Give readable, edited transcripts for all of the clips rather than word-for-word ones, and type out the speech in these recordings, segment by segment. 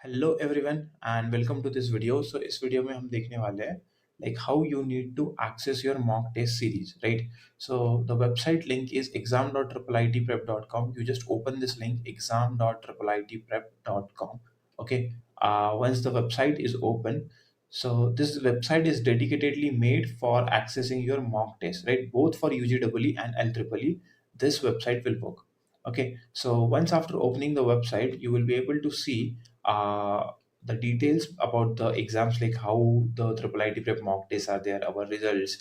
Hello everyone and welcome to this video. So इस वीडियो में हम देखने वाले हैं like how you need to access your mock test series, right? So the website link is exam.iitprep.com. You just open this link exam.iitprep.com. Okay. Once the website is open, so this website is dedicatedly made for accessing your mock test, right? Both for UGEE and LEEE, this website will work. Okay, so once after opening the website, you will be able to see uh, the details about the exams, like how the triple IT prep mock tests are there, our results,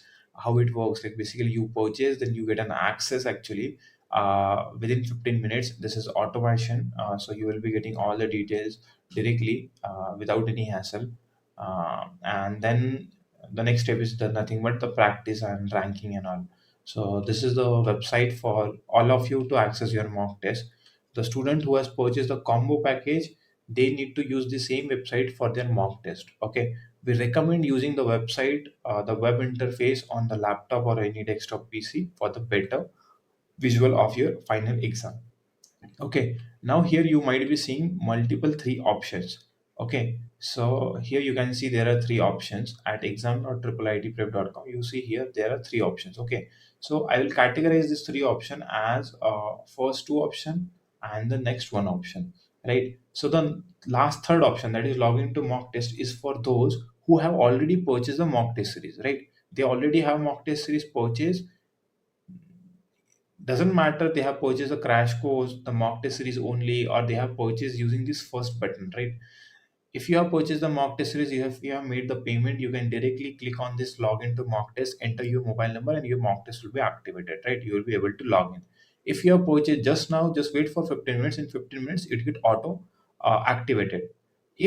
how it works. Like basically, you purchase, then you get an access actually within 15 minutes. This is automation, so you will be getting all the details directly without any hassle. And then the next step is the nothing but the practice and ranking and all. So this is the website for all of you to access your mock test. The student who has purchased the combo package, they need to use the same website for their mock test. Okay, we recommend using the website, the web interface on the laptop or any desktop PC for the better visual of your final exam. Okay, now here you might be seeing multiple three options. Okay, so here you can see there are three options at exam.iitprep.com. You see here there are three options. Okay, so I will categorize this three option as first two option and the next one option, right? So the last third option, that is login to mock test, is for those who have already purchased the mock test series, right? They already have mock test series purchased. Doesn't matter they have purchased a crash course, the mock test series only, or they have purchased using this first button, right? If you have purchased the mock test series, you have made the payment, you can directly click on this login to mock test, enter your mobile number, and your mock test will be activated, right? You will be able to log in. If you have purchased just now, just wait for 15 minutes. In 15 minutes it get auto activated.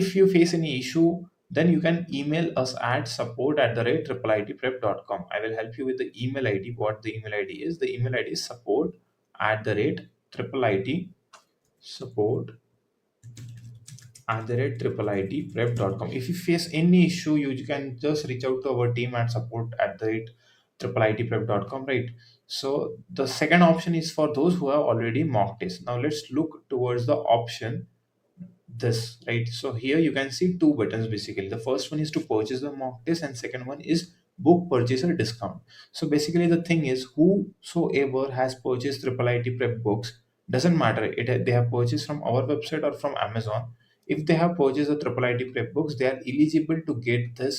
If you face any issue, then you can email us at support@iitprep.com. I will help you with the email ID. What the email ID is? The email ID is support@iitprep.com. If you face any issue, you can just reach out to our team at support@iitprep.com, right? So the second option is for those who have already mock test. Now let's look towards the option this, right? So here you can see two buttons basically. The first one is to purchase the mock test, and second one is book purchaser discount. So basically the thing is, whosoever has purchased triple IT prep books, doesn't matter it they have purchased from our website or from Amazon. If they have purchased the triple IT prep books, they are eligible to get this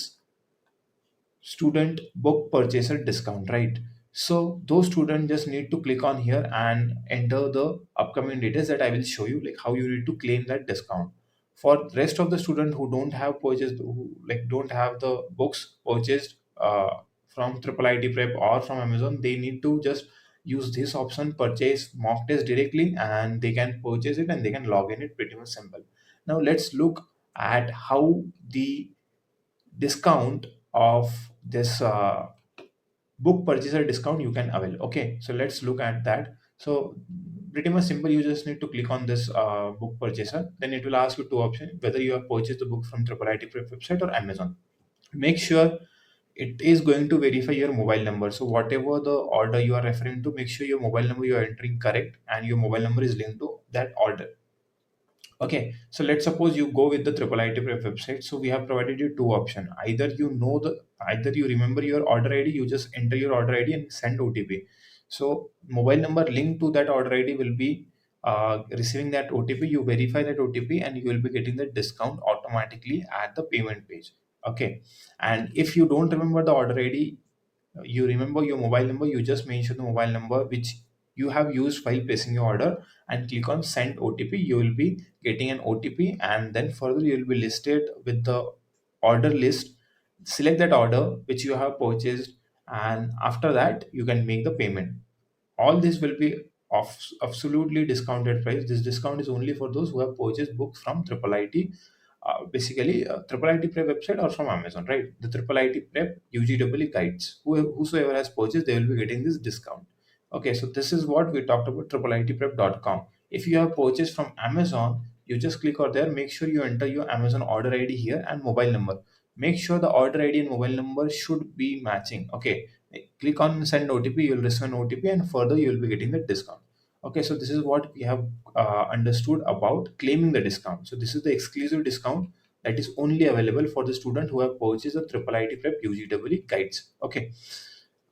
student book purchaser discount, right? So those students just need to click on here and enter the upcoming details that I will show you, like how you need to claim that discount. For rest of the student who don't have purchased, who like don't have the books purchased from triple IT prep or from Amazon, they need to just use this option, purchase mock test directly, and they can purchase it and they can log in. It pretty much simple. Now let's look at how the discount of this book purchaser discount you can avail. Okay, so let's look at that. So pretty much simple. You just need to click on this book purchaser, then it will ask you two options, whether you have purchased the book from triple IT prep website or Amazon. Make sure it is going to verify your mobile number. So whatever the order you are referring to, make sure your mobile number you are entering correct and your mobile number is linked to that order. Okay, so let's suppose you go with the triple IT prep website. So we have provided you two options. Either you remember your order ID, you just enter your order ID and send OTP. So mobile number linked to that order ID will be receiving that OTP. You verify that OTP and you will be getting the discount automatically at the payment page. Okay, and if you don't remember the order ID, you remember your mobile number, you just mention the mobile number which you have used while placing your order and click on send OTP. You will be getting an OTP, and then further you will be listed with the order list. Select that order which you have purchased, and after that you can make the payment. All this will be of absolutely discounted price. This discount is only for those who have purchased books from triple IT, basically triple IT prep website or from Amazon, right? The triple IT prep UGEE guides. Whosoever has purchased, they will be getting this discount. Okay, so this is what we talked about, triple-itprep.com. If you have purchased from Amazon, you just click on there. Make sure you enter your Amazon order ID here and mobile number. Make sure the order ID and mobile number should be matching. Okay, click on send OTP. You'll receive an OTP, and further you will be getting the discount. Okay, so this is what we have understood about claiming the discount. So this is the exclusive discount that is only available for the student who have purchased the triple IT prep UGE guides. Okay.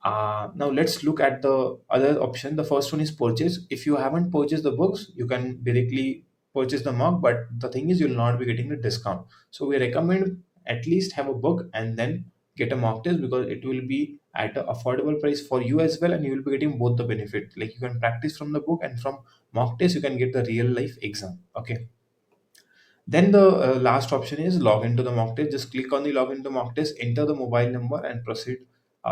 Now let's look at the other option. The first one is purchase. If you haven't purchased the books, you can directly purchase the mug, but the thing is you'll not be getting the discount. So we recommend at least have a book and then get a mock test, because it will be at an affordable price for you as well, and you will be getting both the benefit. Like you can practice from the book, and from mock test you can get the real life exam. Okay. Then the last option is log into the mock test. Just click on the log into mock test, enter the mobile number, and proceed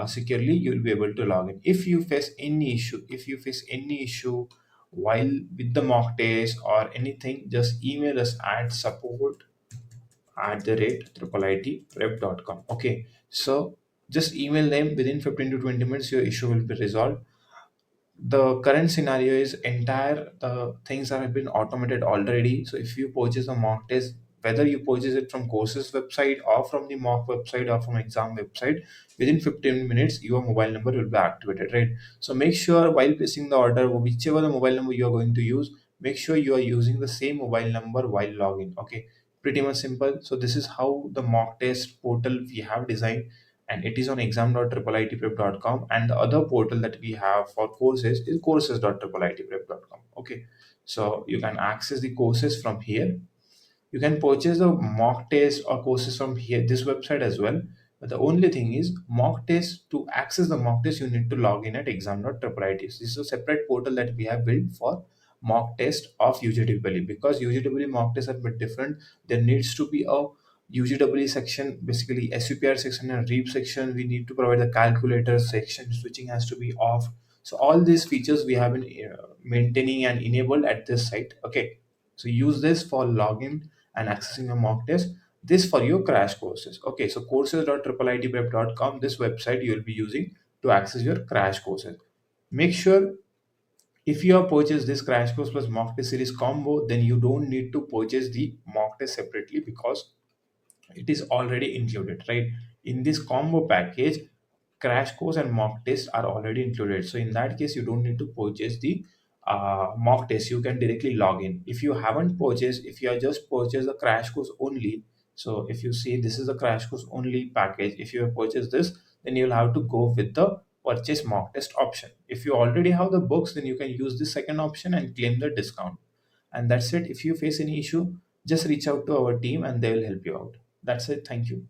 securely. You will be able to log in. If you face any issue while with the mock test or anything, just email us at support@IIITprep.com. Okay, so just email them within 15 to 20 minutes. Your issue will be resolved. The current scenario is entire the things have been automated already. So if you purchase a mock test, whether you purchase it from courses website or from the mock website or from exam website, within 15 minutes your mobile number will be activated, right? So make sure while placing the order, whichever the mobile number you are going to use, make sure you are using the same mobile number while logging. Okay, pretty much simple. So this is how the mock test portal we have designed, and it is on exam.iitprep.com, and the other portal that we have for courses is courses.iitprep.com. Okay, so you can access the courses from here. You can purchase the mock test or courses from here, this website as well. But the only thing is, mock test, to access the mock test, you need to log in at exam.iit. This is a separate portal that we have built for mock test of UGE, because UGE mock tests are a bit different. There needs to be a UGE section, basically SUPR section and REAP section. We need to provide the calculator section, switching has to be off. So all these features we have been maintaining and enabled at this site. Okay, so use this for login and accessing a mock test. This for your crash courses. Okay, so courses.iitprep.com, this website you will be using to access your crash courses. Make sure if you have purchased this crash course plus mock test series combo, then you don't need to purchase the mock test separately, because it is already included, right? In this combo package, crash course and mock test are already included. So in that case, you don't need to purchase the mock test. You can directly log in. If you haven't purchased, if you are just purchased the crash course only, so if you see this is a crash course only package, if you have purchased this, then you'll have to go with the purchase mock test option. If you already have the books, then you can use the second option and claim the discount. And that's it. If you face any issue, just reach out to our team and they will help you out. That's it. Thank you.